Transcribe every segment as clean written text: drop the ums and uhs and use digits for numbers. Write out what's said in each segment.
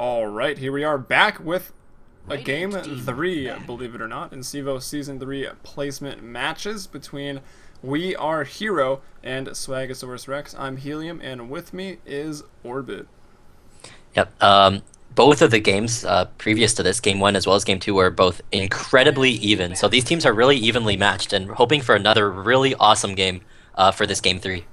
All right, here we are back with a game 3, believe it or not, in Cevo Season 3 placement matches between We Are Hero and Swagasaurus Rex. I'm Helium, and with me is Orbit. Yep. Both of the games previous to this, Game 1 as well as Game 2, were both incredibly even. So these teams are really evenly matched, and hoping for another really awesome game for this Game 3.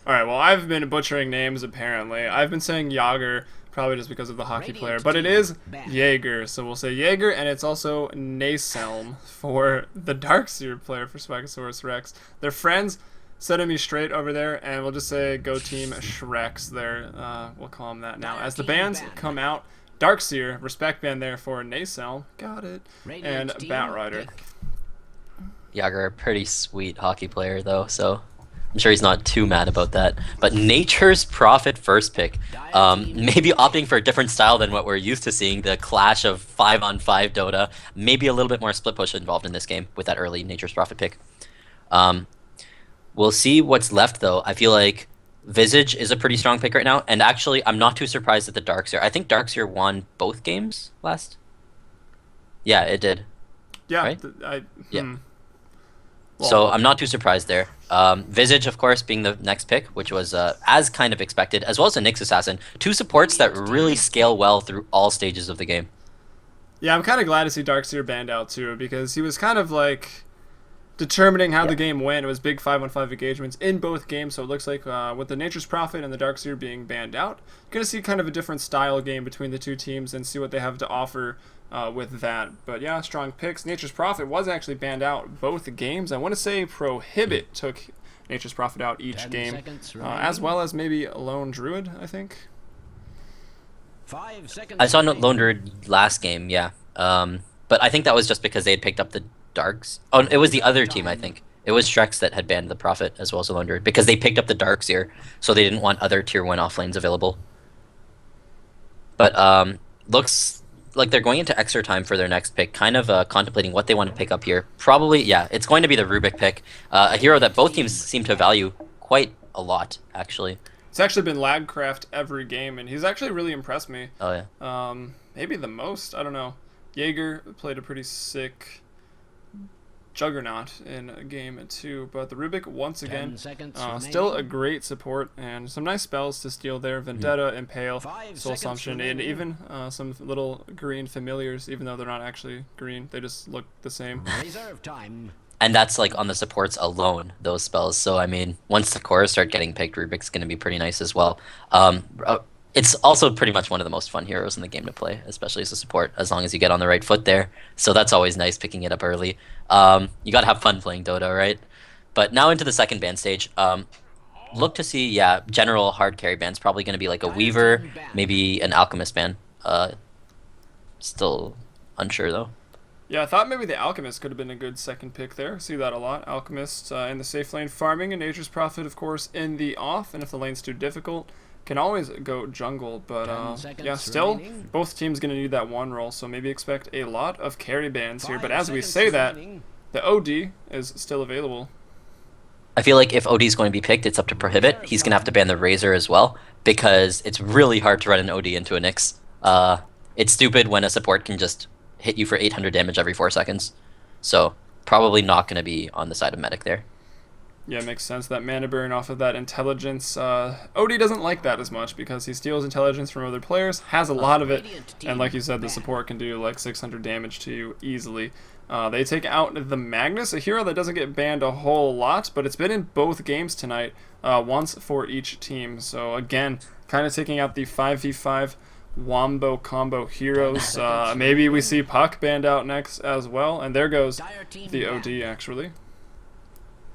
All right, well, I've been butchering names, apparently. I've been saying Jaeger, probably just because of the hockey player, but it is Jaeger, so we'll say Jaeger, and it's also Naselm for the Darkseer player for Swagasaurus Rex. They're friends, setting me straight over there, and we'll just say go team Shreks there. We'll call them that now. As the bands come out, Darkseer, respect band there for Naselm, got it, and Batrider. Jaeger, a pretty sweet hockey player though, so I'm sure he's not too mad about that. But Nature's Prophet first pick. Maybe opting for a different style than what we're used to seeing, the clash of 5-on-5 Dota. Maybe a little bit more split push involved in this game with that early Nature's Prophet pick. We'll see what's left though. I feel like Visage is a pretty strong pick right now. And actually, I'm not too surprised at the Darkseer. I think Darkseer won both games last. Yeah, it did. Yeah, right? Yeah. So I'm not too surprised there. Visage, of course, being the next pick, which was as kind of expected, as well as a Nyx Assassin. Two supports that really scale well through all stages of the game. Yeah, I'm kind of glad to see Darkseer banned out too, because he was kind of like determining how the game went. It was big 5-on-5 engagements in both games, so it looks like with the Nature's Prophet and the Darkseer being banned out, you're going to see kind of a different style game between the two teams and see what they have to offer with that. But yeah, strong picks. Nature's Prophet was actually banned out both games. I want to say Prohibit took Nature's Prophet out each game, as well as maybe Lone Druid, I think. I saw Lone Druid last game, yeah. But I think that was just because they had picked up the Darks. Oh, it was the other team, I think. It was Shreks that had banned the Prophet as well as the Lone Druid, because they picked up the Darkseer, so they didn't want other tier 1 offlanes available. But looks like they're going into extra time for their next pick, kind of contemplating what they want to pick up here. Probably, yeah, it's going to be the Rubik pick, a hero that both teams seem to value quite a lot, actually. It's actually been Lagcraft every game, and he's actually really impressed me. Oh, yeah. Maybe the most, I don't know. Jaeger played a pretty sick Juggernaut in game 2, but the Rubik once again still a great support and some nice spells to steal there. Vendetta, Impale, Soul Assumption, and even some little green familiars, even though they're not actually green, they just look the same. And that's like on the supports alone, those spells. So I mean, once the cores start getting picked, Rubik's going to be pretty nice as well. It's also pretty much one of the most fun heroes in the game to play, especially as a support, as long as you get on the right foot there. So that's always nice, picking it up early. You gotta have fun playing Dota, right? But now into the second ban stage. Look to see, yeah, general hard carry ban's probably going to be like a Weaver, maybe an Alchemist ban. Still unsure, though. Yeah, I thought maybe the Alchemist could have been a good second pick there. See that a lot. Alchemist in the safe lane farming, and Nature's Prophet, of course, in the off. And if the lane's too difficult, can always go jungle, but yeah, still, both teams going to need that one role, so maybe expect a lot of carry bans here. But as we say that, the OD is still available. I feel like if OD is going to be picked, it's up to Prohibit. He's going to have to ban the Razor as well, because it's really hard to run an OD into a Nyx. It's stupid when a support can just hit you for 800 damage every 4 seconds. So probably not going to be on the side of Medic there. Yeah, it makes sense. That mana burn off of that intelligence. OD doesn't like that as much because he steals intelligence from other players, has a lot of it, and like you said, the support can do like 600 damage to you easily. They take out the Magnus, a hero that doesn't get banned a whole lot, but it's been in both games tonight, once for each team. So again, kind of taking out the 5v5 Wombo combo heroes. Maybe we see Puck banned out next as well, and there goes the OD actually.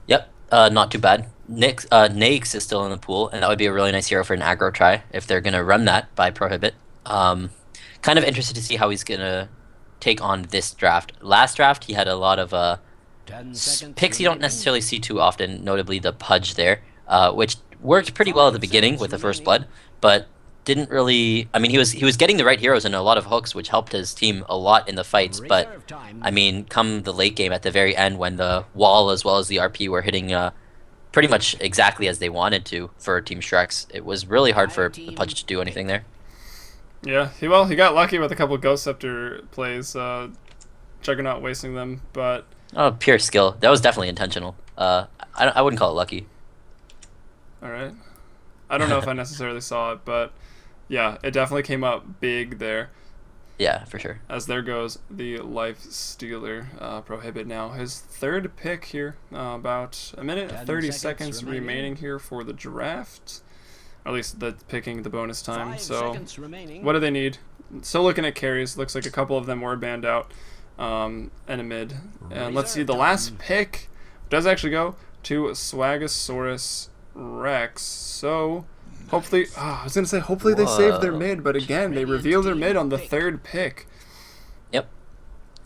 Yep. Not too bad. Nyx is still in the pool, and that would be a really nice hero for an aggro try if they're going to run that by Prohibit. Kind of interested to see how he's going to take on this draft. Last draft, he had a lot of picks you don't necessarily see too often, notably the Pudge there, which worked pretty well at the beginning with the First Blood, but didn't really. I mean, he was getting the right heroes and a lot of hooks, which helped his team a lot in the fights. But I mean, come the late game at the very end, when the wall as well as the RP were hitting pretty much exactly as they wanted to for Team Shreks, it was really hard for the Pudge to do anything there. Yeah, he got lucky with a couple Ghost Scepter plays. Juggernaut wasting them, but Oh, pure skill. That was definitely intentional. I wouldn't call it lucky. all right. I don't know if I necessarily saw it, but yeah, it definitely came up big there. Yeah, for sure. As there goes the Life Stealer. Prohibit now his third pick here. About a minute, 30 seconds remaining here for the draft. Or at least the picking the bonus time. So what do they need? Still looking at carries. Looks like a couple of them were banned out. And a mid. And let's see, the last pick does actually go to Swagasaurus Rex. So hopefully, I was gonna say hopefully they save their mid, but again they reveal their mid on the third pick. Yep.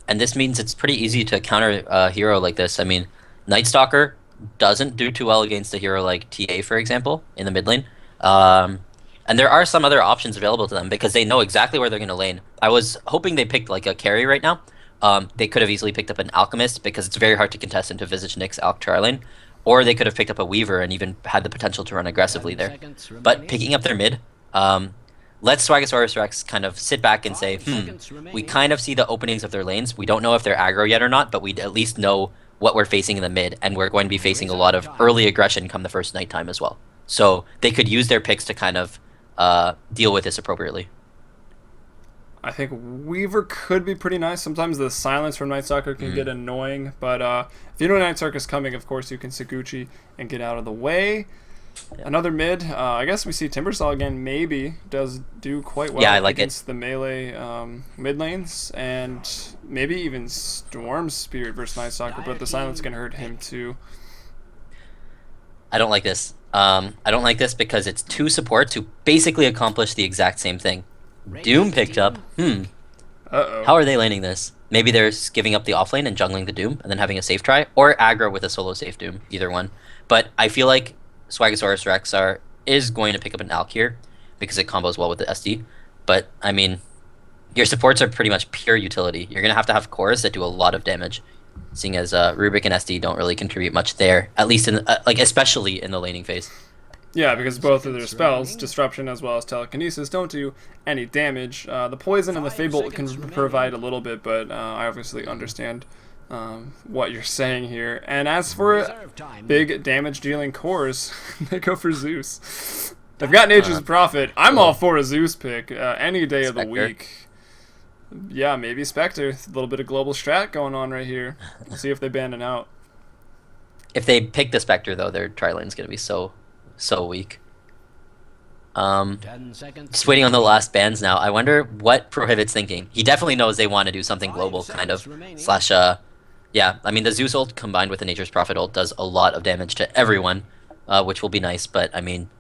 And this means it's pretty easy to counter a hero like this. I mean, Night Stalker doesn't do too well against a hero like TA, for example, in the mid lane. And there are some other options available to them because they know exactly where they're going to lane. I was hoping they picked like a carry right now. They could have easily picked up an Alchemist because it's very hard to contest into Visage Nyx Alch Tri-lane. Or they could have picked up a Weaver and even had the potential to run aggressively there. But picking up their mid, let Swagasaurus Rex kind of sit back and say, we kind of see the openings of their lanes. We don't know if they're aggro yet or not, but we at least know what we're facing in the mid, and we're going to be facing a lot of early aggression come the first nighttime as well. So they could use their picks to kind of deal with this appropriately. I think Weaver could be pretty nice. Sometimes the silence from Night Stalker can get annoying, but if you know Night Stalker is coming, of course you can Saguchi and get out of the way. Yeah. Another mid. I guess we see Timbersaw again. Maybe does do quite well against the melee mid lanes, and maybe even Storm Spirit versus Night Stalker. But the silence can hurt him too. I don't like this. I don't like this because it's two supports who basically accomplish the exact same thing. Doom picked up. Uh-oh. How are they laning this? Maybe they're giving up the offlane and jungling the Doom and then having a safe try, or aggro with a solo safe Doom. Either one. But I feel like Swagasaurus Rexxar is going to pick up an Alk here because it combos well with the SD. But I mean, your supports are pretty much pure utility. You're gonna have cores that do a lot of damage, seeing as Rubik and SD don't really contribute much there, at least in especially in the laning phase. Yeah, because both of their spells, Disruption as well as Telekinesis, don't do any damage. The Poison and the Fable can provide a little bit, but I obviously understand what you're saying here. And as for big damage-dealing cores, they go for Zeus. They've got Nature's Prophet. I'm all for a Zeus pick any day of the week. Yeah, maybe Spectre. A little bit of global strat going on right here. We'll see if they ban it out. If they pick the Spectre, though, their tri-lane's going to be so weak. Just waiting on the last bans now. I wonder what Prohibit's thinking. He definitely knows they want to do something global, kind of. Slash, yeah, I mean, the Zeus ult combined with the Nature's Prophet ult does a lot of damage to everyone, which will be nice, but, I mean,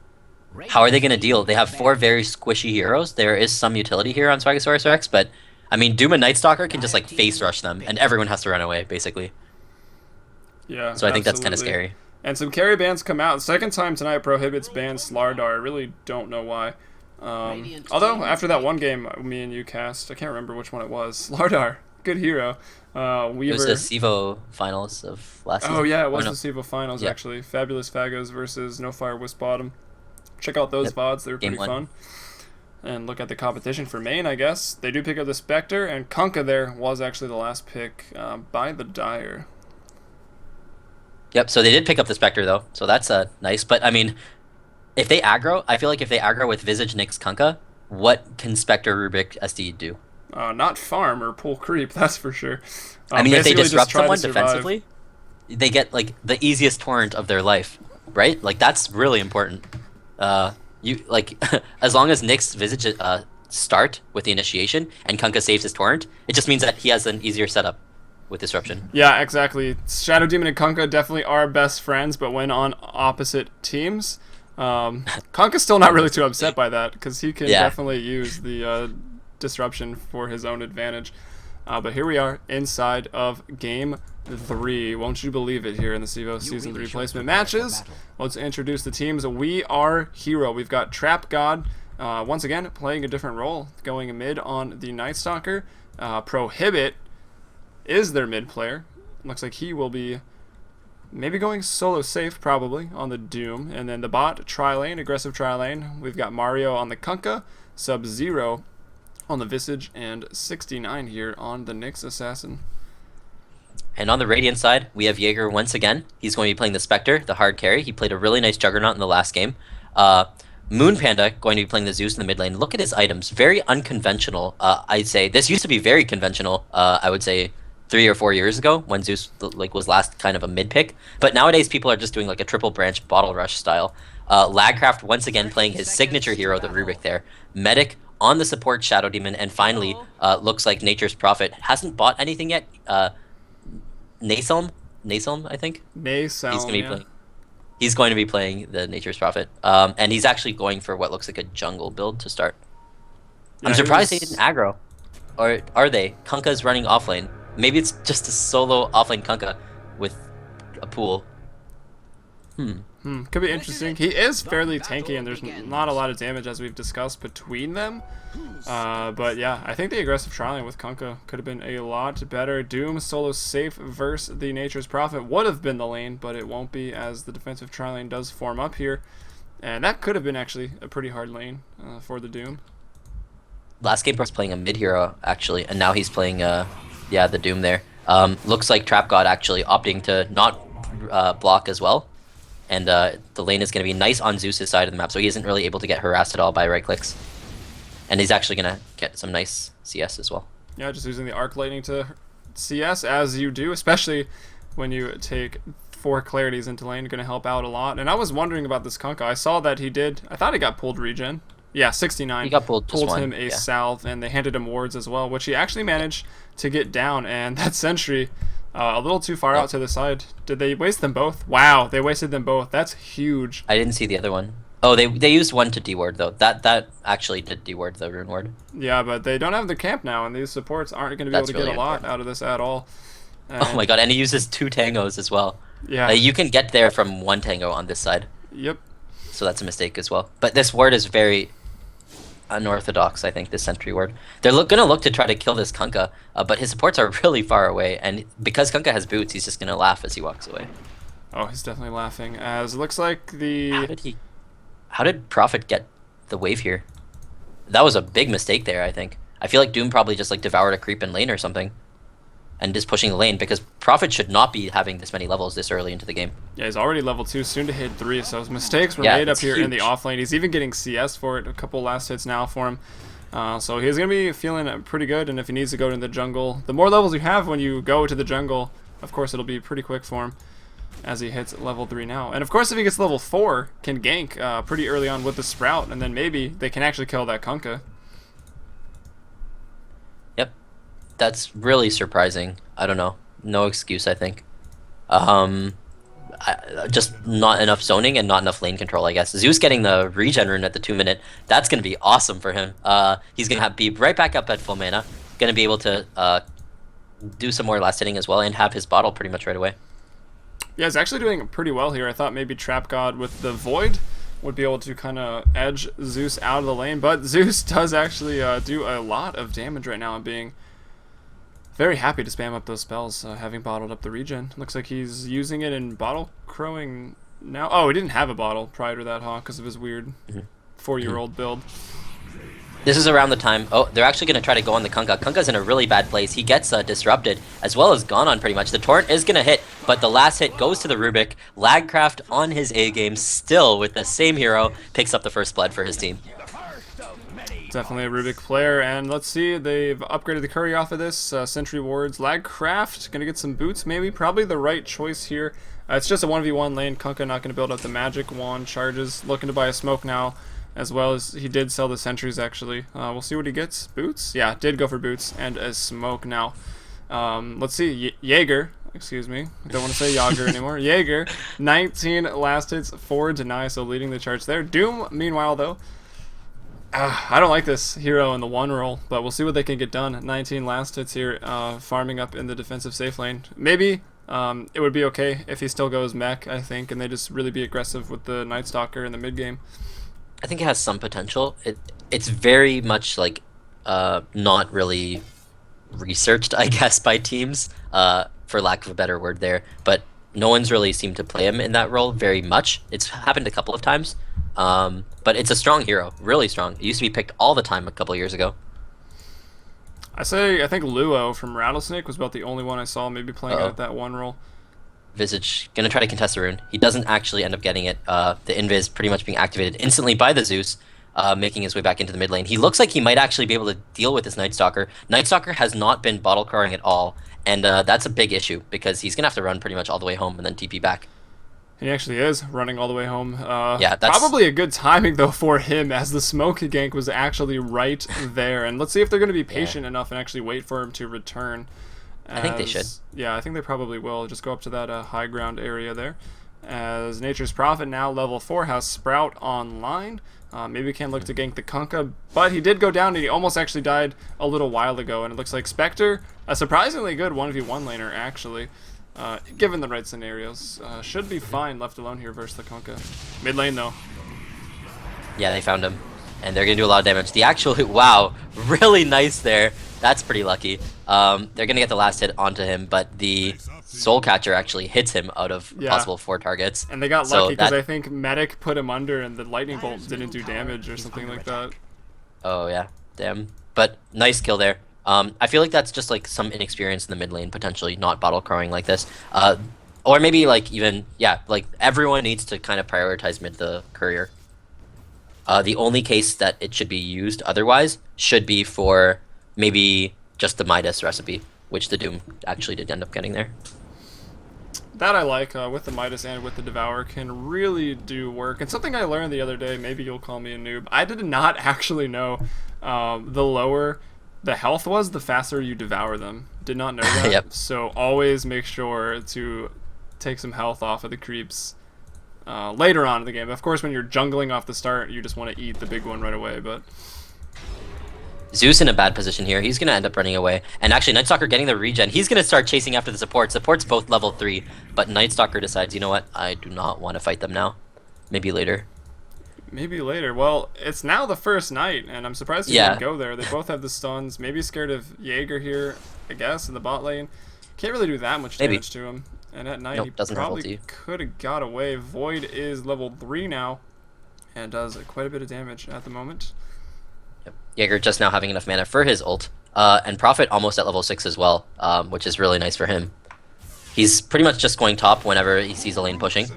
how are they going to deal? They have 4 very squishy heroes. There is some utility here on Swagasaurus Rex, but, I mean, Doom and Night Stalker can just, like, face rush them, and everyone has to run away, basically. Yeah, so I think that's kind of scary. And some carry bans come out. Second time tonight, Prohibit's banned Slardar. I really don't know why. Although, after that one game me and you cast, I can't remember which one it was. Slardar, good hero. Weaver. It was the Cevo finals of last season. Oh, yeah, it was the Cevo finals, actually. Fabulous Fagos versus No Fire Wisp Bottom. Check out those VODs. They were pretty fun. And look at the competition for main, I guess. They do pick up the Spectre, and Kunkka there was actually the last pick by the Dire. Yep, so they did pick up the Spectre, though, so that's nice. But, I mean, if they aggro, I feel like if they aggro with Visage Nyx Kunkka, what can Spectre Rubik SD do? Not farm or pull creep, that's for sure. I mean, if they disrupt someone defensively, they get, like, the easiest torrent of their life, right? Like, that's really important. As long as Nyx Visage start with the initiation and Kunkka saves his torrent, it just means that he has an easier setup with disruption. Yeah, exactly. Shadow Demon and Kunkka definitely are best friends, but when on opposite teams, Kunkka's still not really too upset by that because he can definitely use the disruption for his own advantage. But here we are inside of Game 3. Won't you believe it, here in the Cevo Season 3 placement matches. Let's introduce the teams. We are Hero. We've got Trap God, once again, playing a different role, going mid on the Night Stalker. Prohibit is their mid player. Looks like he will be maybe going solo safe, probably, on the Doom. And then the bot, tri-lane, aggressive tri-lane. We've got Mario on the Kunkka, Sub-Zero on the Visage and 69 here on the Nyx Assassin. And on the Radiant side, we have Jaeger once again. He's going to be playing the Spectre, the hard carry. He played a really nice Juggernaut in the last game. Moon Panda going to be playing the Zeus in the mid lane. Look at his items. Very unconventional, I'd say. This used to be very conventional, I would say 3 or 4 years ago when Zeus was last kind of a mid pick. But nowadays people are just doing like a triple branch bottle rush style. Lagcraft once again playing his signature hero, the Rubik there. Medic on the support Shadow Demon, and finally looks like Nature's Prophet hasn't bought anything yet. Naselm, I think. Naselm, He's going to be playing the Nature's Prophet, and he's actually going for what looks like a jungle build to start. I'm surprised they didn't aggro, or are they? Kunkka's running offlane. Maybe it's just a solo offlane Kunkka with a pool. Could be interesting. He is fairly tanky, and there's not a lot of damage, as we've discussed, between them. But yeah, I think the aggressive trialing with Kunkka could have been a lot better. Doom solo safe versus the Nature's Prophet would have been the lane, but it won't be, as the defensive trialing does form up here. And that could have been actually a pretty hard lane for the Doom. Last game was playing a mid hero, actually, and now he's playing the Doom there. Looks like Trap God actually opting to not block as well. And the lane is going to be nice on Zeus' side of the map, so he isn't really able to get harassed at all by right clicks. And he's actually going to get some nice CS as well. Yeah, just using the Arc Lightning to CS, as you do, especially when you take 4 Clarities into lane, going to help out a lot. And I was wondering about this Kunkka. I saw that he did, I thought he got pulled regen. Yeah, 69. He got pulled him a salve, and they handed him wards as well, which he actually managed to get down. And that sentry, a little too far out to the side. Did they waste them both? Wow, they wasted them both. That's huge. I didn't see the other one. Oh, they used one to deward, though. That actually did deward the rune ward. Yeah, but they don't have the camp now, and these supports aren't going to be able to get a lot out of this at all. And oh my god, and he uses 2 tangos as well. Yeah. You can get there from 1 tango on this side. Yep. So that's a mistake as well. But this ward is very unorthodox, I think, this sentry ward. They're going to look to try to kill this Kunkka, but his supports are really far away, and because Kunkka has boots, he's just going to laugh as he walks away. Oh, he's definitely laughing, as it looks like the... How did Prophet get the wave here? That was a big mistake there, I think. I feel like Doom probably just like devoured a creep in lane or something, and just pushing the lane, because Prophet should not be having this many levels this early into the game. Yeah, he's already level 2, soon to hit 3, so his mistakes were made up here in the off lane. He's even getting CS for it, a couple last hits now for him. So he's going to be feeling pretty good, and if he needs to go to the jungle, the more levels you have when you go to the jungle, of course it'll be pretty quick for him as he hits level 3 now. And of course if he gets level 4, can gank pretty early on with the Sprout, and then maybe they can actually kill that Kunkka. Yep, that's really surprising. I don't know. No excuse, I think. Just not enough zoning and not enough lane control, I guess. Zeus getting the regen rune at the 2-minute, that's going to be awesome for him. He's going to be right back up at full mana, going to be able to do some more last hitting as well, and have his bottle pretty much right away. Yeah, he's actually doing pretty well here. I thought maybe Trap God with the Void would be able to kind of edge Zeus out of the lane, but Zeus does actually do a lot of damage right now, and being very happy to spam up those spells, having bottled up the regen. Looks like he's using it in bottle crowing now. Oh, he didn't have a bottle prior to that, huh? Because of his weird 4-year-old build. This is around the time... Oh, they're actually going to try to go on the Kunkka. Kunkka's in a really bad place. He gets disrupted, as well as gone on pretty much. The Torrent is going to hit, but the last hit goes to the Rubik. Lagcraft on his A-game, still with the same hero, picks up the first blood for his team. Definitely a Rubik player, and let's see, they've upgraded the curry off of this. Sentry wards. Lagcraft going to get some boots, maybe. Probably the right choice here. It's just a 1v1 lane. Kunkka not going to build up the magic wand charges. Looking to buy a smoke now, as well as he did sell the sentries, actually. We'll see what he gets. Boots? Yeah, did go for boots and a smoke now. Let's see. Jaeger. Excuse me. I don't want to say Jaeger anymore. Jaeger. 19 last hits, 4 deny, so leading the charge there. Doom, meanwhile, though, I don't like this hero in the 1 role, but we'll see what they can get done. 19 last hits here, farming up in the defensive safe lane. Maybe it would be okay if he still goes mech, I think, and they just really be aggressive with the Night Stalker in the mid game. I think it has some potential. It's very much like not really researched, I guess, by teams, for lack of a better word there. But no one's really seemed to play him in that role very much. It's happened a couple of times. But it's a strong hero, really strong. It used to be picked all the time a couple years ago. I think Luo from Rattlesnake was about the only one I saw maybe playing Uh-oh. out that one role. Visage gonna try to contest the rune. He doesn't actually end up getting it. The invis pretty much being activated instantly by the Zeus, making his way back into the mid lane. He looks like he might actually be able to deal with this Night Stalker. Night Stalker has not been bottle crowing at all, and that's a big issue because he's gonna have to run pretty much all the way home and then TP back. He actually is running all the way home. Yeah, that's probably a good timing though for him, as the smoke gank was actually right there. And let's see if they're going to be patient enough and actually wait for him to return. I think they should. Yeah, I think they probably will. Just go up to that high ground area there. As Nature's Prophet now level 4 has Sprout online. Maybe can look to gank the Kunkka, but he did go down and he almost actually died a little while ago. And it looks like Spectre, a surprisingly good 1v1 laner actually. Given the right scenarios, should be fine left alone here versus the Kunkka. Mid lane though. Yeah, they found him, and they're gonna do a lot of damage. The actual wow, really nice there. That's pretty lucky. They're gonna get the last hit onto him, but the Soul Catcher actually hits him out of possible 4 targets. And they got lucky because I think Medic put him under, and the lightning bolt didn't do damage or something like that. Oh yeah, damn. But nice kill there. I feel like that's just like some inexperience in the mid lane, potentially not bottle crowing like this. Or maybe like even, yeah, like everyone needs to kind of prioritize mid the courier. The only case that it should be used otherwise should be for maybe just the Midas recipe, which the Doom actually did end up getting there. That I like, with the Midas and with the Devour can really do work. And something I learned the other day, maybe you'll call me a noob, I did not actually know the lower the health was, the faster you devour them. Did not know that. Yep. So always make sure to take some health off of the creeps later on in the game. Of course, when you're jungling off the start, you just want to eat the big one right away. But Zeus in a bad position here. He's going to end up running away. And actually, Night Stalker getting the regen. He's going to start chasing after the support. Support's both level 3, but Night Stalker decides, you know what? I do not want to fight them now. Maybe later. Maybe later. Well, it's now the first night, and I'm surprised he didn't go there. They both have the stuns. Maybe scared of Jaeger here, I guess, in the bot lane. Can't really do that much damage to him. And at night, he probably could have got away. Void is level 3 now, and does quite a bit of damage at the moment. Yep. Jaeger just now having enough mana for his ult. And Prophet almost at level 6 as well, which is really nice for him. He's pretty much just going top whenever he sees a lane pushing,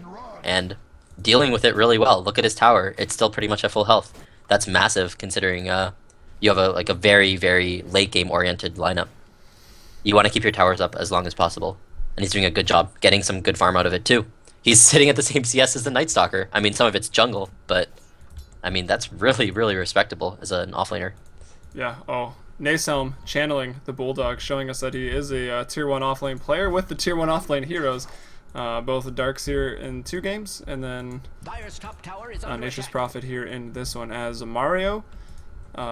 and dealing with it really well. Look at his tower. It's still pretty much at full health. That's massive considering you have a very, very late game oriented lineup. You want to keep your towers up as long as possible. And he's doing a good job getting some good farm out of it too. He's sitting at the same CS as the Night Stalker. I mean, some of it's jungle, but I mean, that's really, really respectable as an offlaner. Yeah, Naselm channeling the Bulldog, showing us that he is a tier 1 offlane player with the tier 1 offlane heroes. Both Darkseer in 2 games, and then Nature's Prophet here in this one as Mario.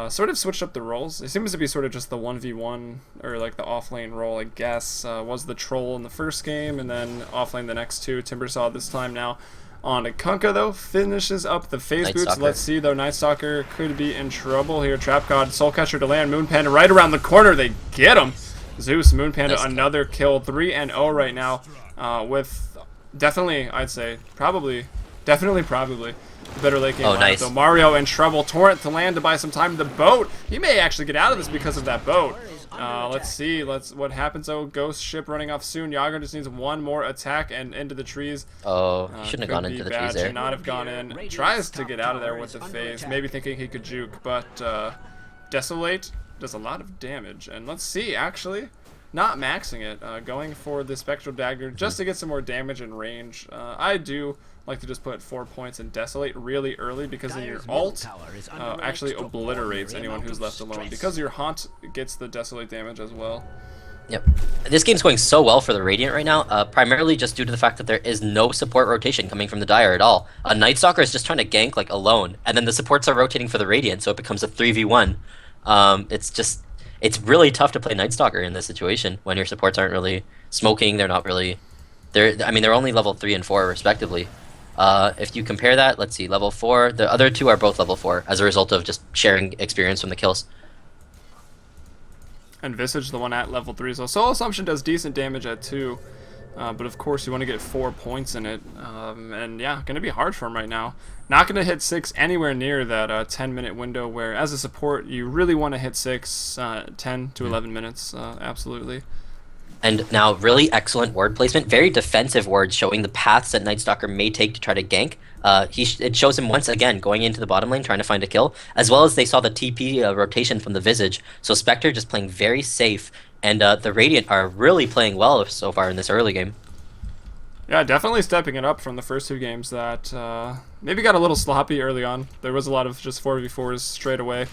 Sort of switched up the roles. It seems to be sort of just the 1v1, or like the offlane role, I guess. Was the Troll in the first game, and then offlane the next 2. Timbersaw this time now. On to Kunkka, though, finishes up the phase boots. Let's see, though, Night Stalker could be in trouble here. Trap God, Soul Catcher to land, Moon Panda right around the corner. They get him. Zeus, Moon Panda, another kill. 3-0 right now. With definitely, I'd say, probably better late game. Nice. So Mario in trouble. Torrent to land to buy some time. The boat. He may actually get out of this because of that boat. Let's see. What happens. Oh, Ghost ship running off soon. Yager just needs one more attack and into the trees. Oh, he shouldn't have gone into the trees there. Should not have gone in. Tries to get out of there with the phase. Maybe thinking he could juke, but Desolate does a lot of damage. And let's see, actually. Not maxing it, going for the Spectral Dagger just to get some more damage and range. I do like to just put 4 points in Desolate really early because then your ult actually obliterates anyone who's left alone, because your Haunt gets the Desolate damage as well. Yep. This game's going so well for the Radiant right now, primarily just due to the fact that there is no support rotation coming from the Dire at all. A Night Stalker is just trying to gank like alone, and then the supports are rotating for the Radiant, so it becomes a 3v1. It's really tough to play Night Stalker in this situation when your supports aren't really smoking. They're not really. They're only level 3 and 4 respectively. If you compare that, let's see, level 4. The other 2 are both level 4 as a result of just sharing experience from the kills. And Visage, the one at level 3. So Soul Assumption does decent damage at 2. But of course, you want to get 4 points in it. And yeah, going to be hard for him right now. Not going to hit 6 anywhere near that 10-minute window where, as a support, you really want to hit 6, 10 to 11 minutes. Absolutely. And now, really excellent ward placement. Very defensive wards showing the paths that Night Stalker may take to try to gank. It shows him once again going into the bottom lane trying to find a kill, as well as they saw the TP rotation from the Visage. So Spectre just playing very safe, and the Radiant are really playing well so far in this early game. Yeah, definitely stepping it up from the first 2 games that maybe got a little sloppy early on. There was a lot of just 4v4s straight away,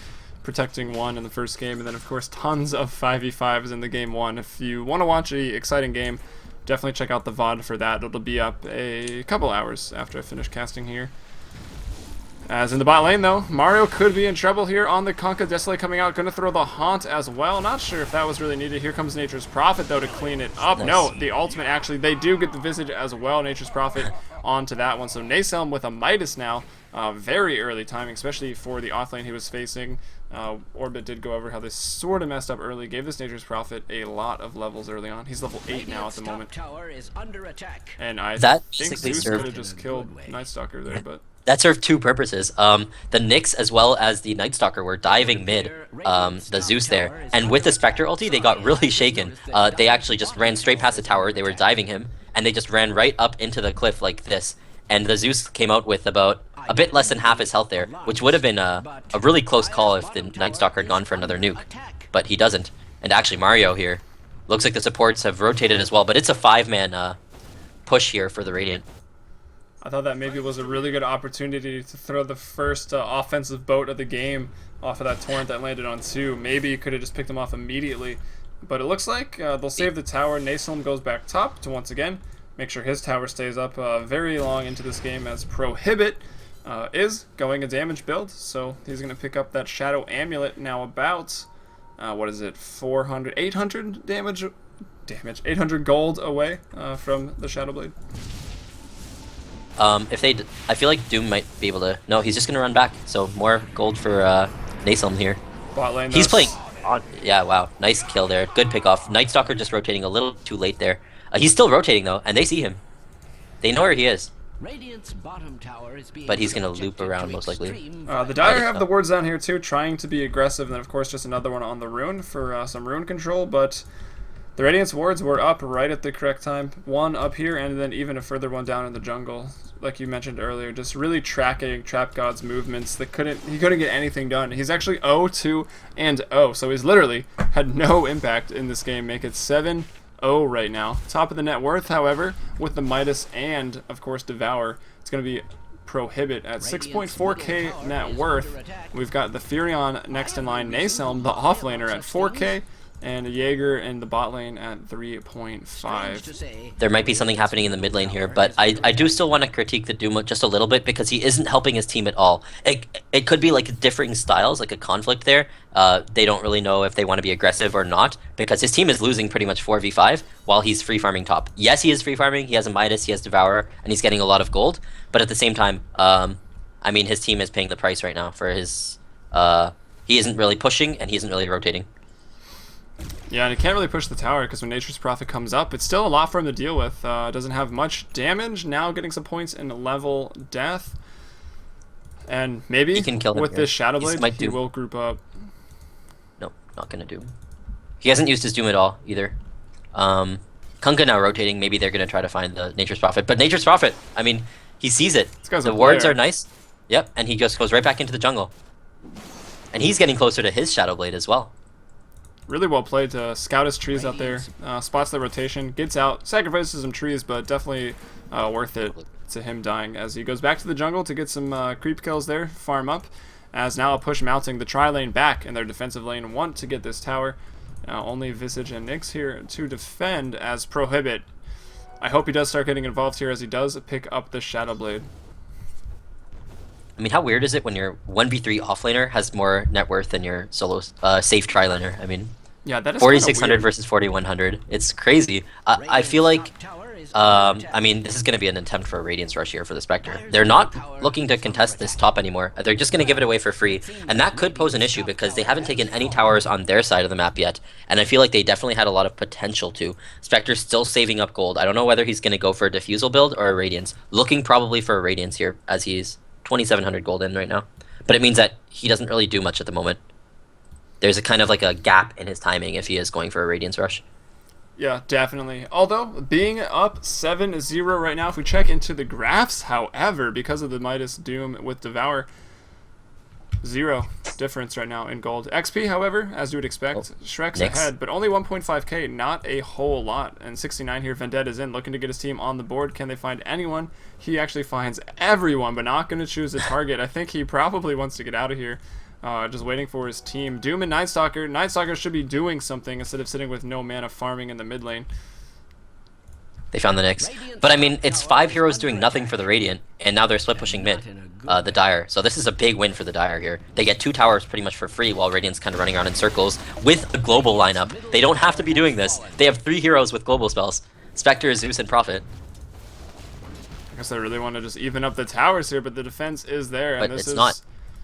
protecting 1 in the first game, and then of course tons of 5v5s in the game 1. If you want to watch an exciting game, definitely check out the VOD for that. It'll be up a couple hours after I finish casting here. As in the bot lane, though, Mario could be in trouble here on the Conca. Desolate coming out, going to throw the Haunt as well. Not sure if that was really needed. Here comes Nature's Prophet, though, to clean it up. Nice. No, the ultimate, actually, they do get the Visage as well. Nature's Prophet onto that one. So Naselm with a Midas now. Very early timing, especially for the offlane he was facing. Orbit did go over how they sort of messed up early. Gave this Nature's Prophet a lot of levels early on. He's level 8 now at the moment. And I think Zeus could have just killed Night Stalker there, but... That served 2 purposes. The Nyx as well as the Night Stalker were diving mid, the Zeus there. And with the Spectre ulti, they got really shaken. They actually just ran straight past the tower, they were diving him, and they just ran right up into the cliff like this. And the Zeus came out with about a bit less than half his health there, which would have been a really close call if the Night Stalker had gone for another nuke. But he doesn't. And actually Mario here, looks like the supports have rotated as well, but it's a 5-man push here for the Radiant. I thought that maybe was a really good opportunity to throw the first offensive boat of the game off of that torrent that landed on 2. Maybe you could have just picked them off immediately. But it looks like they'll save the tower. Naselm goes back top to once again make sure his tower stays up very long into this game, as Prohibit is going a damage build. So he's going to pick up that Shadow Amulet now about, what is it, 400, 800 damage, 800 gold away from the Shadow Blade. I feel like Doom might be able to. No, he's just gonna run back. So more gold for Naselm here. Bot lane. He's playing. Yeah, wow, nice kill there. Good pick off. Night Stalker just rotating a little too late there. He's still rotating though, and they see him. They know where he is. But he's gonna loop around most likely. The Dire have the wards down here too, trying to be aggressive, and then of course just another one on the rune for some rune control, but the Radiant's wards were up right at the correct time. One up here, and then even a further one down in the jungle. Like you mentioned earlier, just really tracking Trap God's movements. He couldn't get anything done. He's actually 0-2 and 0, so he's literally had no impact in this game. Make it 7-0 right now. Top of the net worth, however, with the Midas and of course Devour, it's going to be Prohibit at 6.4k net worth. We've got the Furion next in line, Naselm, the offlaner, at 4k. And a Jaeger in the bot lane at 3.5. There might be something happening in the mid lane here, but I do still want to critique the Doom just a little bit because he isn't helping his team at all. It could be like differing styles, like a conflict there. They don't really know if they want to be aggressive or not because his team is losing pretty much 4v5 while he's free farming top. Yes, he is free farming, he has a Midas, he has Devourer, and he's getting a lot of gold, but at the same time, I mean, his team is paying the price right now for his... he isn't really pushing and he isn't really rotating. Yeah, and he can't really push the tower because when Nature's Prophet comes up, it's still a lot for him to deal with. Doesn't have much damage. Now getting some points in level death. And maybe he can kill him with here. This Shadow Blade, he will group up. Nope, not going to do. He hasn't used his Doom at all, either. Kunkka now rotating. Maybe they're going to try to find the Nature's Prophet. But Nature's Prophet, I mean, he sees it. The wards are nice. Yep, and he just goes right back into the jungle. And he's getting closer to his Shadow Blade as well. Really well played to scout his trees out there, spots the rotation, gets out, sacrifices some trees, but definitely worth it to him dying as he goes back to the jungle to get some creep kills there, farm up, as now a push mounting the tri-lane back, and their defensive lane want to get this tower. Only Visage and Nyx here to defend as Prohibit. I hope he does start getting involved here as he does pick up the Shadow Blade. I mean, how weird is it when your 1v3 offlaner has more net worth than your solo safe tri-laner? I mean, yeah, that is 4,600 versus 4,100. It's crazy. I feel like I mean, this is going to be an attempt for a Radiance Rush here for the Spectre. They're not looking to contest this top anymore. They're just going to give it away for free, and that could pose an issue because they haven't taken any towers on their side of the map yet, and I feel like they definitely had a lot of potential to. Spectre's still saving up gold. I don't know whether he's going to go for a Diffusal build or a Radiance. Looking probably for a Radiance here, as he's 2,700 gold in right now. But it means that he doesn't really do much at the moment. There's a kind of like a gap in his timing if he is going for a Radiance Rush. Yeah, definitely. Although, being up 7-0 right now, if we check into the graphs, however, because of the Midas Doom with Devour, 0 difference right now in gold. XP, however, as you would expect, Shrek's ahead, but only 1.5k, not a whole lot. And 69 here, Vendetta's in, looking to get his team on the board. Can they find anyone? He actually finds everyone, but not going to choose a target. I think he probably wants to get out of here. Just waiting for his team. Doom and Nightstalker. Nightstalker should be doing something instead of sitting with no mana farming in the mid lane. They found the Nyx. But I mean, it's 5 heroes doing nothing for the Radiant, and now they're split pushing mid, the Dire. So this is a big win for the Dire here. They get 2 towers pretty much for free while Radiant's kind of running around in circles with a global lineup. They don't have to be doing this. They have 3 heroes with global spells. Spectre, Zeus, and Prophet. I guess they really want to just even up the towers here, but the defense is there. But and this it's is not.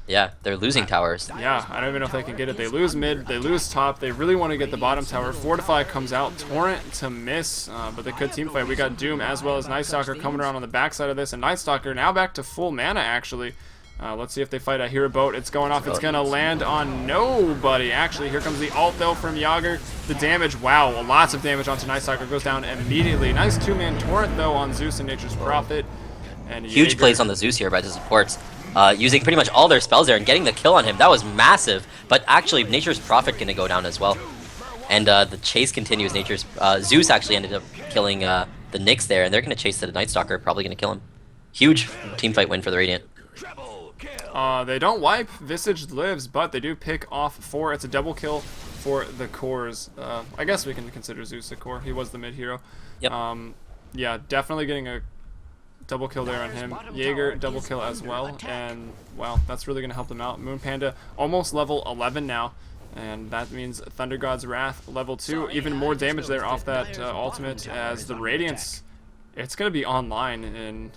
Yeah, they're losing towers. Yeah, I don't even know if they can get it. They lose mid, they lose top. They really want to get the bottom tower. Fortify comes out, Torrent to miss, but they could team fight. We got Doom as well as Nightstalker coming around on the backside of this, and Nightstalker now back to full mana actually. Let's see if they fight a hero boat. It's going off. It's going to land on nobody. Actually, here comes the ult though from Yager. The damage, wow, lots of damage onto Nightstalker. Goes down immediately. Nice 2-man Torrent though on Zeus and Nature's Prophet. And huge Jaeger. plays on the Zeus here by the supports. Using pretty much all their spells there and getting the kill on him. That was massive. But actually, Nature's Prophet going to go down as well. And the chase continues. Nature's Zeus actually ended up killing the Nyx there, and they're going to chase the Nightstalker, probably going to kill him. Huge teamfight win for the Radiant. They don't wipe. Visage lives, but they do pick off 4. It's a double kill for the cores. I guess we can consider Zeus a core. He was the mid hero. Yep. Yeah, definitely getting a double kill there on him. Jaeger double kill as well, and wow, that's really going to help them out. Moon Panda almost level 11 now, and that means Thunder God's Wrath level 2. Even more damage there off that ultimate as the Radiance. It's going to be online in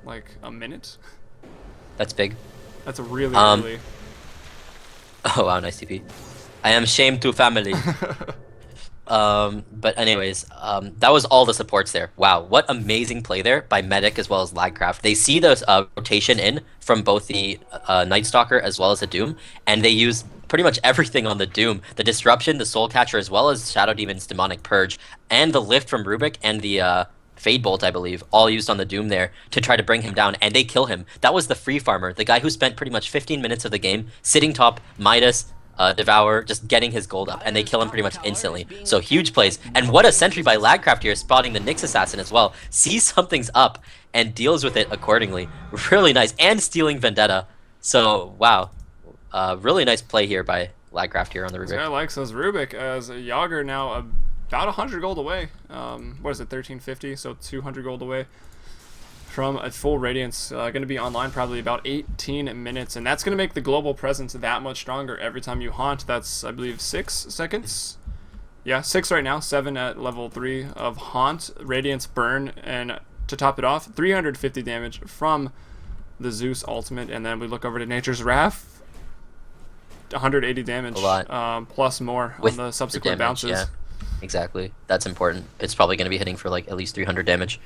like a minute. That's big. That's a really early. Oh wow, nice TP. I am shame to family. But anyways, that was all the supports there. Wow, what amazing play there by Medic as well as Lagcraft. They see the rotation in from both the Nightstalker as well as the Doom, and they use pretty much everything on the Doom. The Disruption, the Soul Catcher, as well as Shadow Demon's Demonic Purge, and the Lift from Rubik and the Fade Bolt, I believe, all used on the Doom there to try to bring him down, and they kill him. That was the free farmer, the guy who spent pretty much 15 minutes of the game sitting top, Midas, Devour, just getting his gold up, and they kill him pretty much instantly. So huge plays. And what a sentry by Lagcraft here, spotting the Nyx Assassin as well. Sees something's up and deals with it accordingly. Really nice. And stealing Vendetta. So, wow. Really nice play here by Lagcraft here on the Rubik. This guy likes those Rubik, as Yager now about 100 gold away. What is it, 1350? So 200 gold away from a full Radiance. Going to be online probably about 18 minutes, and that's going to make the global presence that much stronger every time you haunt. That's, I believe, 6 seconds. Yeah, 6 right now, 7 at level 3 of haunt, Radiance burn, and to top it off, 350 damage from the Zeus ultimate, and then we look over to Nature's Wrath, 180 damage, a lot. plus more with on the subsequent the damage, bounces. Yeah, exactly. That's important. It's probably going to be hitting for like at least 300 damage.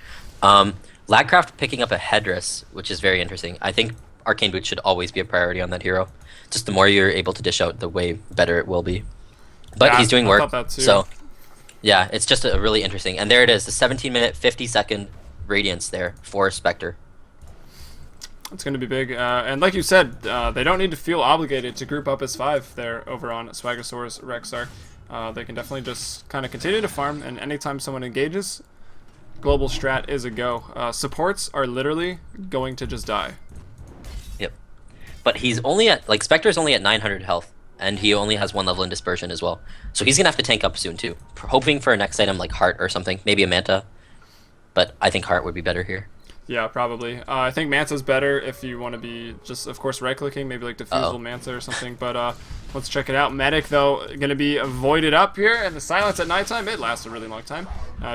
Lagcraft picking up a Headdress, which is very interesting. I think Arcane Boots should always be a priority on that hero. Just the more you're able to dish out, the way better it will be. But yeah, he's doing I work, thought that too. so yeah, it's just a really interesting. And there it is, the 17-minute, 50-second Radiance there for Spectre. It's going to be big. And like you said, they don't need to feel obligated to group up as 5 there over on Swagasaurus Rexxar. They can definitely just kind of continue to farm, and anytime someone engages, global strat is a go. Supports are literally going to just die. Yep. But he's only at, like, Spectre's only at 900 health, and he only has 1 level in Dispersion as well. So he's going to have to tank up soon, too. Hoping for a next item like Heart or something, maybe a Manta. But I think Heart would be better here. Yeah, probably. I think Manta's better if you want to be just, of course, right-clicking, maybe like Diffusal Manta or something. But Let's check it out. Medic, though, going to be voided up here, and the silence at nighttime, it lasts a really long time.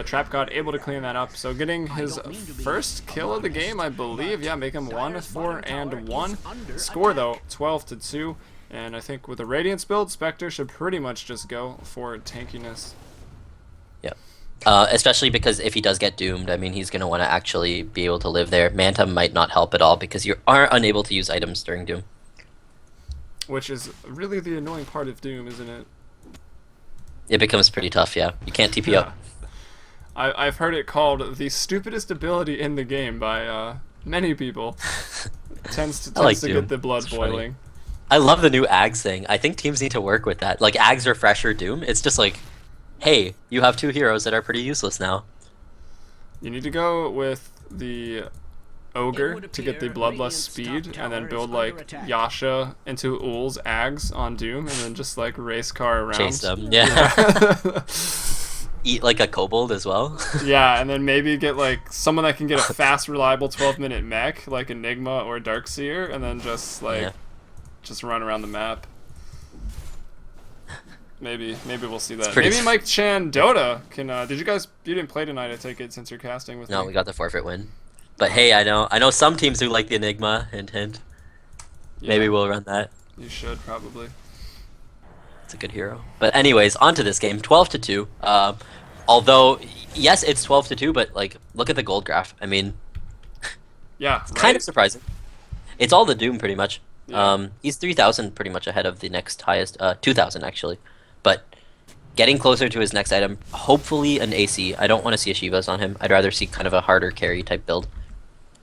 Trap God able to clean that up, so getting his first kill of the game, I believe. Yeah, make him 1-4-1. Score, though, 12-2, and I think with a Radiance build, Spectre should pretty much just go for tankiness. Yeah. Especially because if he does get doomed, I mean, he's going to want to actually be able to live there. Manta might not help at all because you are unable to use items during Doom. Which is really the annoying part of Doom, isn't it? It becomes pretty tough, yeah. You can't TP up. I've heard it called the stupidest ability in the game by many people. tends to get the blood boiling. I love the new Ags thing. I think teams need to work with that. Like, Ags Refresher Doom, it's just like, hey, you have 2 heroes that are pretty useless now. You need to go with the Ogre to get the Bloodlust speed, and then build like Yasha into Ul's Ags on Doom, and then just like race car around. Chase them, yeah. Eat like a kobold as well. Yeah, and then maybe get like someone that can get a fast, reliable 12-minute mech, like Enigma or Darkseer, and then just like just run around the map. Maybe we'll see that. Maybe Mike Chan Dota can. You didn't play tonight, I take it, since you're casting with me. No, we got the forfeit win. But hey, I know some teams who like the Enigma, hint hint. Yeah. Maybe we'll run that. You should probably. It's a good hero. But anyways, on to this game, 12-2. Although yes, it's 12-2, but like look at the gold graph. I mean, yeah, it's kind of surprising. It's all the Doom pretty much. Yeah. He's 3,000 pretty much ahead of the next highest, 2,000 actually. But getting closer to his next item, hopefully an AC. I don't want to see a Shiva's on him. I'd rather see kind of a harder carry type build.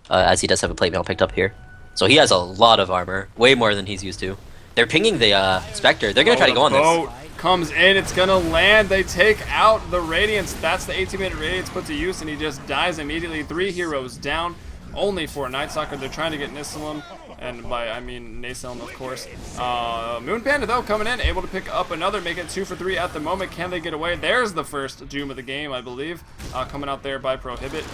As he does have a plate mail picked up here. So he has a lot of armor, way more than he's used to. They're pinging the Spectre. They're going to try to go on this. Boat comes in, it's going to land. They take out the Radiance. That's the 18-minute Radiance put to use, and he just dies immediately. 3 heroes down, only for Night Stalker. They're trying to get Nissalem, and by I mean Naselm, of course. Moon Panda, though, coming in, able to pick up another, make it 2 for 3 at the moment. Can they get away? There's the first Doom of the game, I believe, coming out there by Prohibit.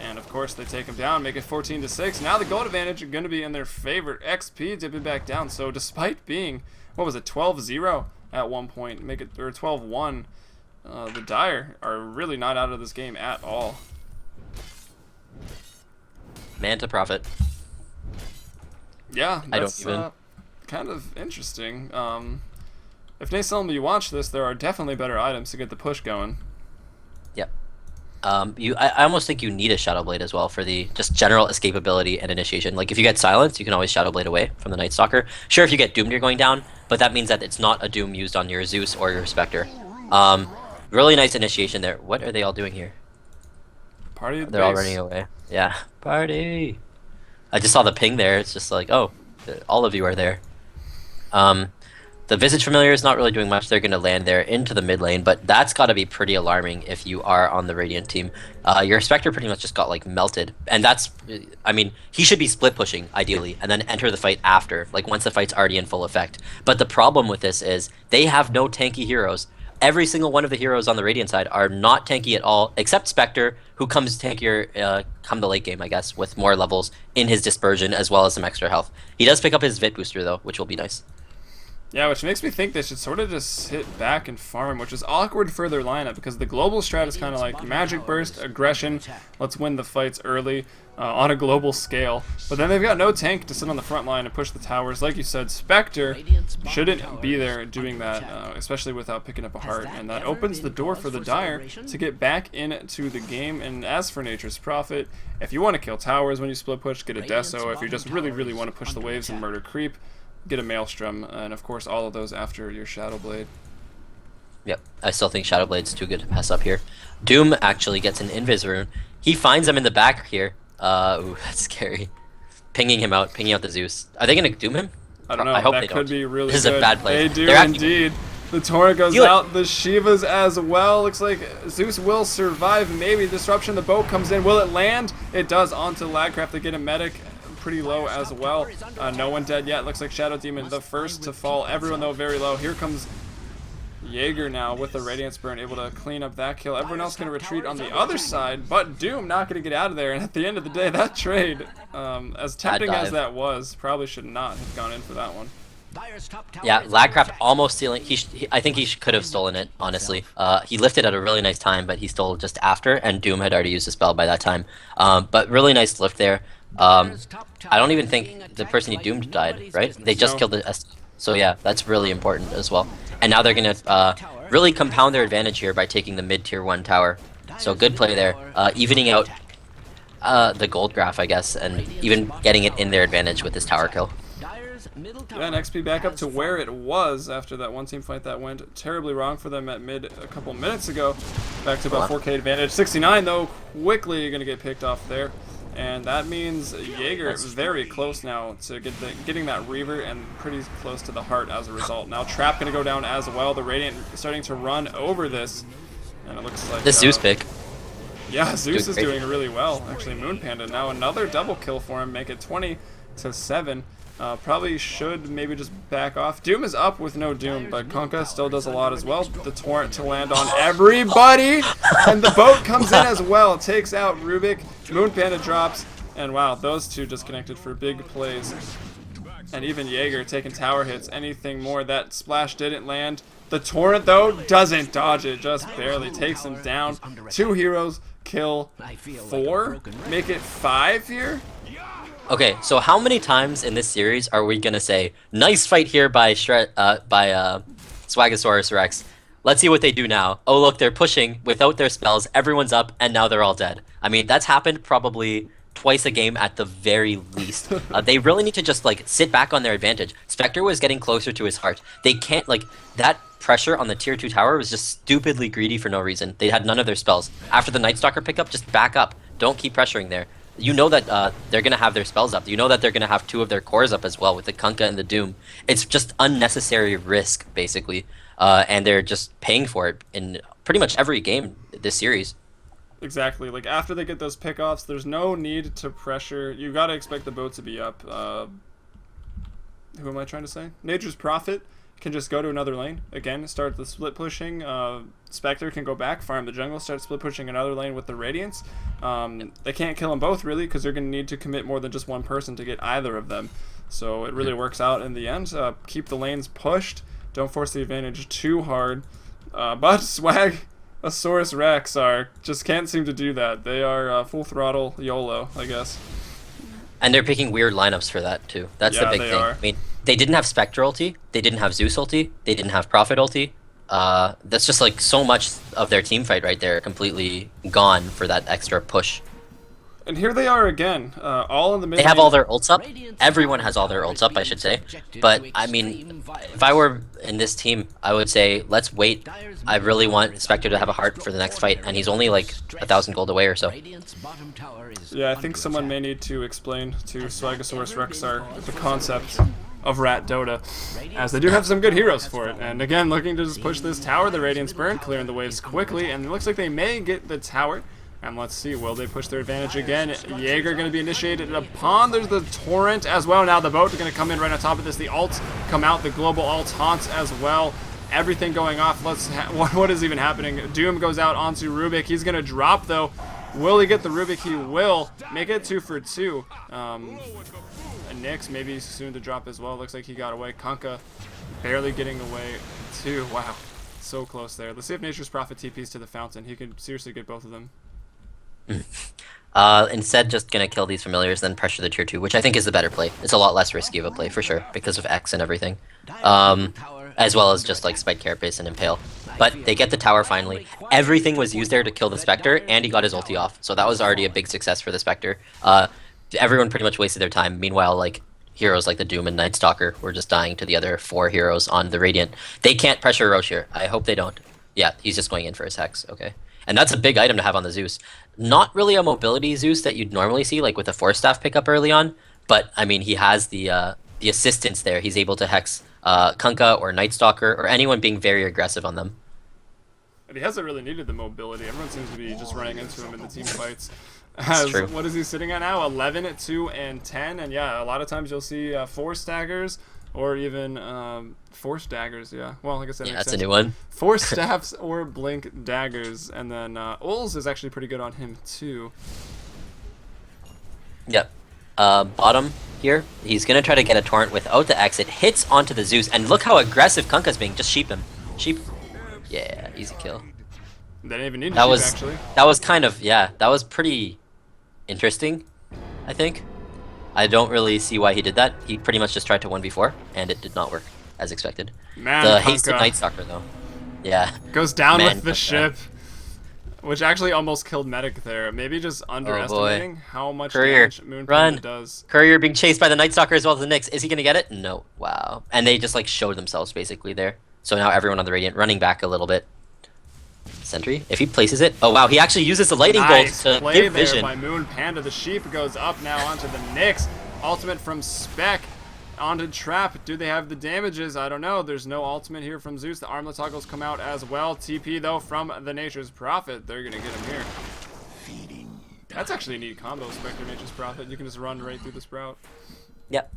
And of course they take him down, make it 14-6. Now the gold advantage is going to be in their favor. XP dipping back down. So despite being, what was it, 12-0 at one point, make it, or 12-1, the Dire are really not out of this game at all. Manta Prophet. Yeah, that's kind of interesting. If Naselm, you watch this, there are definitely better items to get the push going. Yep. I almost think you need a Shadow Blade as well for the just general escapability and initiation. Like if you get Silence, you can always Shadow Blade away from the Night Stalker. Sure, if you get Doomed, you're going down, but that means that it's not a Doom used on your Zeus or your Spectre. Really nice initiation there. What are they all doing here? Party. They're all running away. Yeah, party. I just saw the ping there. It's just like, oh, all of you are there. The Visage Familiar is not really doing much. They're going to land there into the mid lane, but that's got to be pretty alarming if you are on the Radiant team. Your Spectre pretty much just got like melted, and that's, I mean, he should be split pushing ideally, and then enter the fight after, like once the fight's already in full effect. But the problem with this is they have no tanky heroes. Every single one of the heroes on the Radiant side are not tanky at all, except Spectre, who comes tankier come the late game, I guess, with more levels in his Dispersion as well as some extra health. He does pick up his Vit booster though, which will be nice. Yeah, which makes me think they should sort of just sit back and farm, which is awkward for their lineup because the global strat is kind of like Magic Burst, Aggression, let's win the fights early on a global scale. But then they've got no tank to sit on the front line and push the towers. Like you said, Spectre shouldn't be there doing that, especially without picking up a heart. And that opens the door for the Dire to get back into the game. And as for Nature's Prophet, if you want to kill towers when you split push, get a Deso. If you just really want to push the waves and murder creep, get a Maelstrom, and of course all of those after your Shadow Blade. Yep, I still think Shadow Blade's too good to pass up here. Doom actually gets an Invis rune. He finds him in the back here. Ooh, that's scary. Pinging him out, pinging out the Zeus. Are they gonna Doom him? I don't know. I hope that they could don't. be really This good. is a bad play. They do indeed. The Torrent goes out. The Shivas as well. Looks like Zeus will survive. Maybe disruption. The boat comes in. Will it land? It does. Onto Lagcraft to get a medic. Pretty low as well. No one dead yet. Looks like Shadow Demon the first to fall. Everyone though very low. Here comes Jaeger now with the Radiance Burn, able to clean up that kill. Everyone else going to retreat on the other side, but Doom not going to get out of there. And at the end of the day, that trade, as tempting as that was, probably should not have gone in for that one. Yeah, Lagcraft almost stealing. I think he could have stolen it, honestly. He lifted at a really nice time, but he stole just after, and Doom had already used the spell by that time. But really nice lift there. I don't even think the person he doomed died, right? They just No. killed the S. So yeah, that's really important as well. And now they're gonna really compound their advantage here by taking the mid tier 1 tower. So good play there, evening out the gold graph, I guess, and even getting it in their advantage with this tower kill. Yeah, and XP back up to where it was after that one team fight that went terribly wrong for them at mid a couple minutes ago. Back to about 4K advantage. 69 though, quickly gonna get picked off there. And that means Jaeger very close now to getting that Reaver and pretty close to the heart as a result. Now Trap gonna go down as well. The Radiant starting to run over this. And it looks like This Zeus pick. Yeah, Zeus is doing really well. Actually, Moon Panda now another double kill for him, make it 20-7. Probably should maybe just back off. Doom is up with no Doom, but Kunkka still does a lot as well. The torrent to land on everybody, and the boat comes in as well. Takes out Rubik. Moon Panda drops, and wow, those two just connected for big plays. And even Jaeger taking tower hits. Anything more? That splash didn't land. The torrent though doesn't dodge it, just barely takes him down. 2 heroes kill 4, make it 5 here. Okay, so how many times in this series are we gonna say, nice fight here by Swagasaurus Rex? Let's see what they do now. Oh look, they're pushing without their spells, everyone's up, and now they're all dead. I mean, that's happened probably twice a game at the very least. They really need to just like sit back on their advantage. Spectre was getting closer to his heart. They can't, like, that pressure on the tier 2 tower was just stupidly greedy for no reason. They had none of their spells. After the Night Stalker pickup, just back up. Don't keep pressuring there. You know that they're going to have their spells up. You know that they're going to have 2 of their cores up as well with the Kunkka and the Doom. It's just unnecessary risk, basically. And they're just paying for it in pretty much every game this series. Exactly. Like, after they get those pickoffs, there's no need to pressure. You got to expect the boat to be up. Who am I trying to say? Nature's Prophet can just go to another lane. Again, start the split pushing. Spectre can go back, farm the jungle, start split pushing another lane with the Radiants. They can't kill them both, really, because they're going to need to commit more than just one person to get either of them. So it really works out in the end. Keep the lanes pushed. Don't force the advantage too hard. But Swagasaurus Rexxar just can't seem to do that. They are full throttle YOLO, I guess. And they're picking weird lineups for that, too. That's the big thing. Are. I mean, they didn't have Spectre ulti, they didn't have Zeus ulti, they didn't have Prophet ulti. That's just like so much of their team fight right there completely gone for that extra push. And here they are again, all in the mid. They have all their ults up. Everyone has all their ults up, I should say. But, I mean, if I were in this team, I would say, let's wait. I really want Spectre to have a heart for the next fight, and he's only like 1,000 gold away or so. Yeah, I think someone may need to explain to Swagasaurus Rexxar the concept of Rat Dota, as they do have some good heroes for it. And again, looking to just push this tower, the Radiant's burn, clearing the waves quickly, and it looks like they may get the tower. And let's see, will they push their advantage again? Jaeger going to be initiated upon. There's the torrent as well. Now the boat is going to come in right on top of this. The ults come out, the global ult haunts as well. Everything going off. What is even happening? Doom goes out onto Rubik. He's going to drop though. Will he get the Rubik? He will. Make it 2 for 2. And Nyx maybe soon to drop as well. Looks like he got away. Kunkka barely getting away too. Wow. So close there. Let's see if Nature's Prophet TPs to the fountain. He could seriously get both of them. Instead, just gonna kill these familiars, then pressure the tier 2, which I think is the better play. It's a lot less risky of a play, for sure, because of X and everything. As well as just like Spike Carapace and Impale. But they get the tower finally. Everything was used there to kill the Spectre, and he got his ulti off. So that was already a big success for the Spectre. Everyone pretty much wasted their time. Meanwhile, like, heroes like the Doom and Night Stalker were just dying to the other 4 heroes on the Radiant. They can't pressure Roche here. I hope they don't. Yeah, he's just going in for his Hex. Okay. And that's a big item to have on the Zeus. Not really a mobility Zeus that you'd normally see, like with a Force Staff pickup early on, but I mean, he has the assistance there. He's able to hex Kunkka or Night Stalker or anyone being very aggressive on them. And he hasn't really needed the mobility. Everyone seems to be just running into him in the team fights. True. What is he sitting at now? 11, 2, and 10. And yeah, a lot of times you'll see 4 staggers or even 4 daggers. Yeah, well, I guess that makes that's sense. a new one. 4 staffs or blink daggers, and then Ulz is actually pretty good on him too. Yep. bottom here. He's gonna try to get a torrent without the exit. Hits onto the Zeus, and look how aggressive Kunkka's being. Just sheep him. Sheep. Yeah, easy kill. They didn't even need to That sheep, was actually. that was kind of that was pretty interesting. I think. I don't really see why he did that. He pretty much just tried to 1v4, and it did not work as expected. Man, The Kunkka hasted Night Stalker though. Yeah. goes down Man, with the Kunkka. ship, which actually almost killed Medic there. Maybe just underestimating how much Courier, damage Moon run. Panda does. Courier being chased by the Night Stalker as well as the Nyx. Is he gonna get it? No. Wow. And they just like showed themselves basically there. So now everyone on the Radiant running back a little bit. Sentry, if he places it. Oh wow, he actually uses the lightning Nice bolt to play give there vision. by Moon Panda. The sheep goes up now onto the Nyx. Ultimate from Spec onto Trap. Do they have the damages? I don't know. There's no ultimate here from Zeus. The armlet toggles come out as well. TP though from the Nature's Prophet. They're gonna get him here. That's actually a neat combo, Spectre Nature's Prophet. You can just run right through the Sprout. Yep.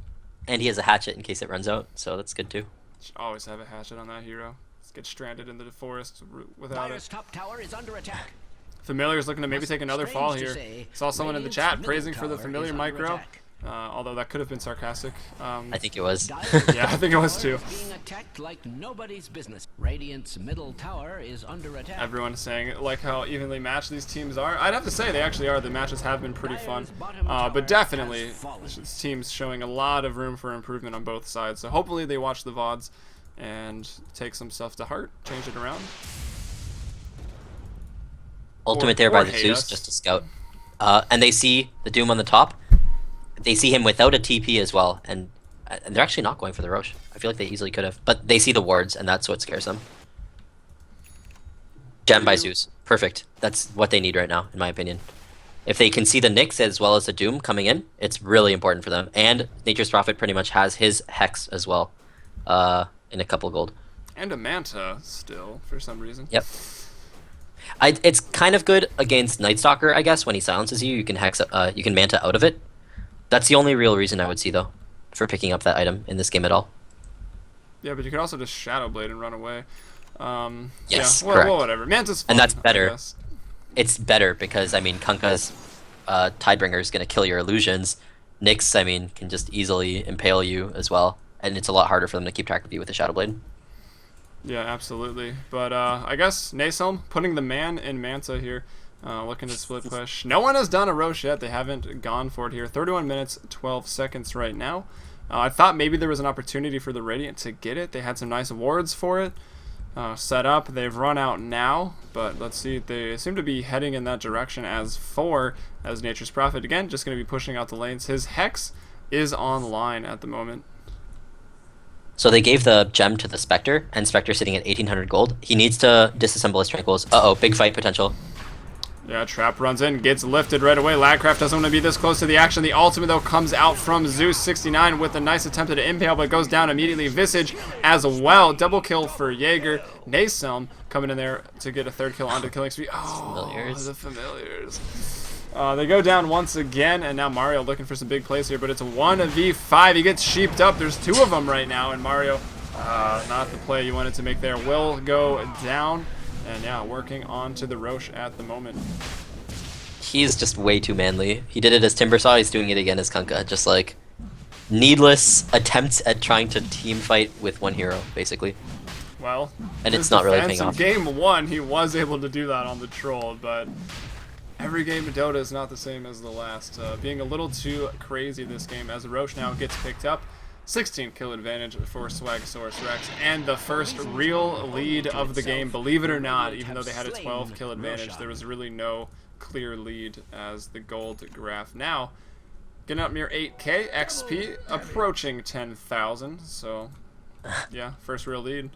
And he has a hatchet in case it runs out, so that's good too. Should always have a hatchet on that hero. Let's get stranded into the forest without it. Top tower is under attack. Familiar's looking to maybe take another fall here. Saw someone in the chat praising for the Familiar micro. Although that could have been sarcastic. I think it was. Yeah, I think it was too. Being attacked like nobody's business. Radiant's middle tower is under attack. Everyone saying like how evenly matched these teams are. I'd have to say they actually are. The matches have been pretty fun, but definitely this team's showing a lot of room for improvement on both sides. So hopefully they watch the VODs and take some stuff to heart, change it around. Ultimate there by or the hate Zeus, us. just to scout. And they see the Doom on the top. They see him without a TP as well, and they're actually not going for the Roche. I feel like they easily could have, but they see the wards, and that's what scares them. Gem by Zeus. Perfect. That's what they need right now, in my opinion. If they can see the Nyx as well as the Doom coming in, it's really important for them. And Nature's Prophet pretty much has his Hex as well, in a couple gold. And a Manta still, for some reason. Yep. It's kind of good against Night Stalker, I guess. When he silences you, you can you can Manta out of it. That's the only real reason I would see, though, for picking up that item in this game at all. Yeah, but you could also just Shadow Blade and run away. Yes, yeah, well, correct. well, whatever. Manta's fun, And that's I better. guess. It's better because, I mean, Kunkka's Tidebringer is going to kill your illusions. Nyx, I mean, can just easily impale you as well. And it's a lot harder for them to keep track of you with the Shadow Blade. Yeah, absolutely. But I guess Naselm putting the man in Manta here, looking to split push. No one has done a Roche yet. They haven't gone for it here. 31 minutes, 12 seconds right now. I thought maybe there was an opportunity for the Radiant to get it. They had some nice wards for it set up. They've run out now, but let's see. They seem to be heading in that direction as Nature's Prophet. Again, just going to be pushing out the lanes. His Hex is online at the moment. So they gave the gem to the Spectre, and Spectre sitting at 1800 gold. He needs to disassemble his Tranquils. Uh-oh, big fight potential. Yeah, Trap runs in, gets lifted right away. Lagcraft doesn't want to be this close to the action. The ultimate, though, comes out from Zeus 69 with a nice attempt at an impale, but goes down immediately. Visage as well. Double kill for Jaeger. Naselm coming in there to get a third kill onto killing spree. Oh, Familiars. the Familiars. They go down once again, and now Mario looking for some big plays here, but it's a 1v5. He gets sheeped up. There's two of them right now, and Mario, not the play you wanted to make there, will go down. And yeah, working on to the Roche at the moment. He's just way too manly. He did it as Timbersaw, he's doing it again as Kunkka. Just like needless attempts at trying to team fight with one hero, basically. Well, And his it's not really defense paying in off. Game 1, he was able to do that on the Troll, but every game of Dota is not the same as the last. Being a little too crazy this game as Roche now gets picked up. 16 kill advantage for Swagasaurus Rex, and the first real lead of the game, believe it or not. Even though they had a 12 kill advantage, there was really no clear lead as the gold graph. Now, getting up near 8k XP, approaching 10,000, so yeah, first real lead.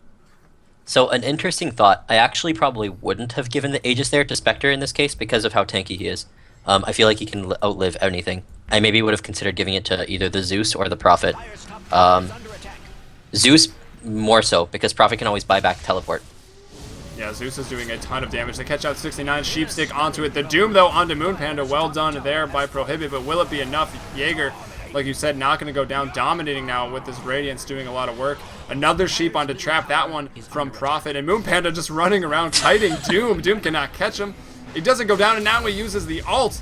So an interesting thought, I actually probably wouldn't have given the Aegis there to Spectre in this case because of how tanky he is. I feel like he can outlive anything. I maybe would have considered giving it to either the Zeus or the Prophet. Zeus more so, because Prophet can always buy back teleport. Yeah, Zeus is doing a ton of damage. They catch out 69, Sheepstick onto it. The Doom, though, onto Moon Panda. Well done there by Prohibit, but will it be enough? Jaeger, like you said, not going to go down. Dominating now with this Radiance, doing a lot of work. Another Sheep onto Trap, that one from Prophet. And Moon Panda just running around, kiting Doom. Doom cannot catch him. He doesn't go down, and now he uses the ult.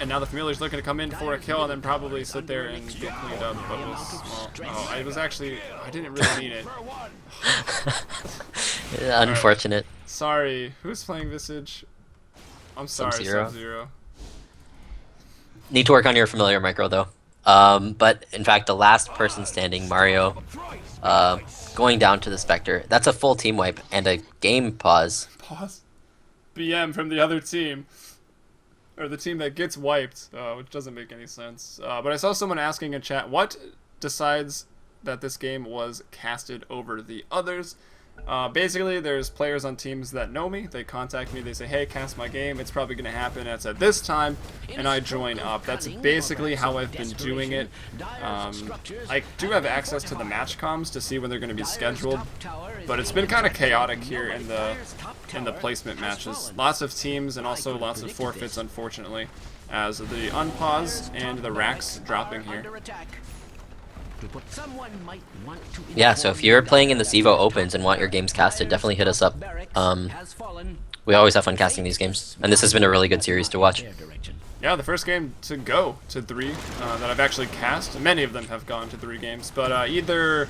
And now the Familiar's looking to come in for a kill and then probably sit there and get cleaned up. But was, well, I was actually, I didn't really mean it. Unfortunate. Right. Sorry, who's playing Visage? I'm sorry, Sub-Zero. Need to work on your Familiar micro though. But in fact, the last person standing, Mario, going down to the Spectre. That's a full team wipe and a game pause. Pause. BM from the other team. Or the team that gets wiped, which doesn't make any sense. But I saw someone asking in chat, what decides that this game was casted over the others? Basically, there's players on teams that know me. They contact me. They say, hey, cast my game. It's probably going to happen. It's at this time. And I join up. That's basically how I've been doing it. I do have access to the match comms to see when they're going to be scheduled. But it's been kind of chaotic here in the placement matches. Lots of teams and also lots of forfeits, unfortunately, as the unpause and the racks dropping here. Yeah, so if you're playing in the Cevo Opens and want your games casted, definitely hit us up. We always have fun casting these games, and this has been a really good series to watch. Yeah, the first game to go to 3 that I've actually cast. Many of them have gone to 3 games, but either,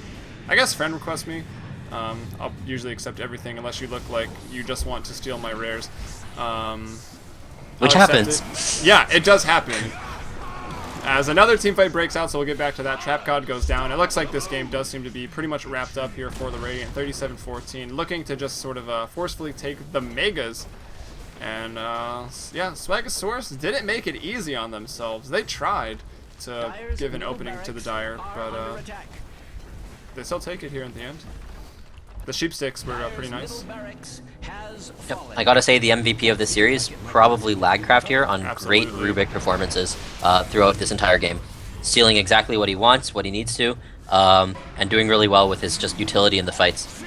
I guess, friend request me. I'll usually accept everything unless you look like you just want to steal my rares. Which happens. Yeah, it does happen. As another teamfight breaks out, so we'll get back to that. Trap God goes down. It looks like this game does seem to be pretty much wrapped up here for the Radiant. 37-14, looking to just sort of forcefully take the Megas. And yeah, Swagasaurus didn't make it easy on themselves. They tried to give an opening to the Dire, but they still take it here in the end. The sheep sticks were pretty nice. Yep. I gotta say, the MVP of this series, probably Lagcraft here on Absolutely. great Rubik performances throughout this entire game. Stealing exactly what he wants, what he needs to, and doing really well with his just utility in the fights.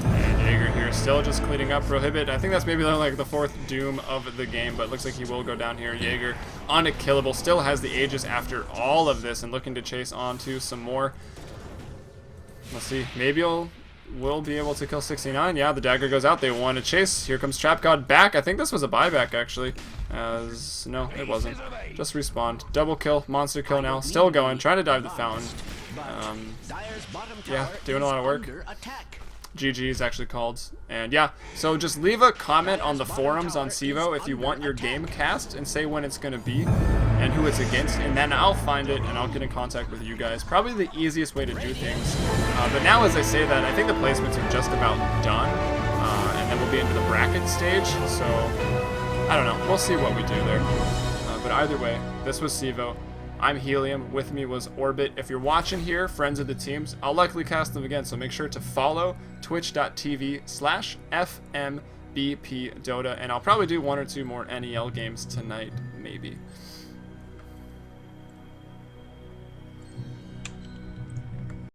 And Jaeger here still just cleaning up Prohibit. I think that's maybe like the 4th doom of the game, but it looks like he will go down here. Jaeger, unkillable, still has the Aegis after all of this and looking to chase on to some more. Let's see, maybe we'll be able to kill 69. Yeah, the dagger goes out. They want to chase. Here comes Trap God back. I think this was a buyback, actually. No, it wasn't. Just respawned. Double kill. Monster kill now. Still going. Trying to dive the fountain. Yeah, doing a lot of work. GG is actually called. And yeah, so just leave a comment on the forums on Cevo if you want your game cast and say when it's going to be and who it's against, and then I'll find it and I'll get in contact with you guys. Probably the easiest way to do things. But now as I say that, I think the placements are just about done, and then we'll be into the bracket stage, so I don't know. We'll see what we do there. But either way, this was Cevo. I'm Helium, with me was Orbit. If you're watching here, friends of the teams, I'll likely cast them again, so make sure to follow twitch.tv/FMBPDota, and I'll probably do 1 or 2 more NEL games tonight, maybe.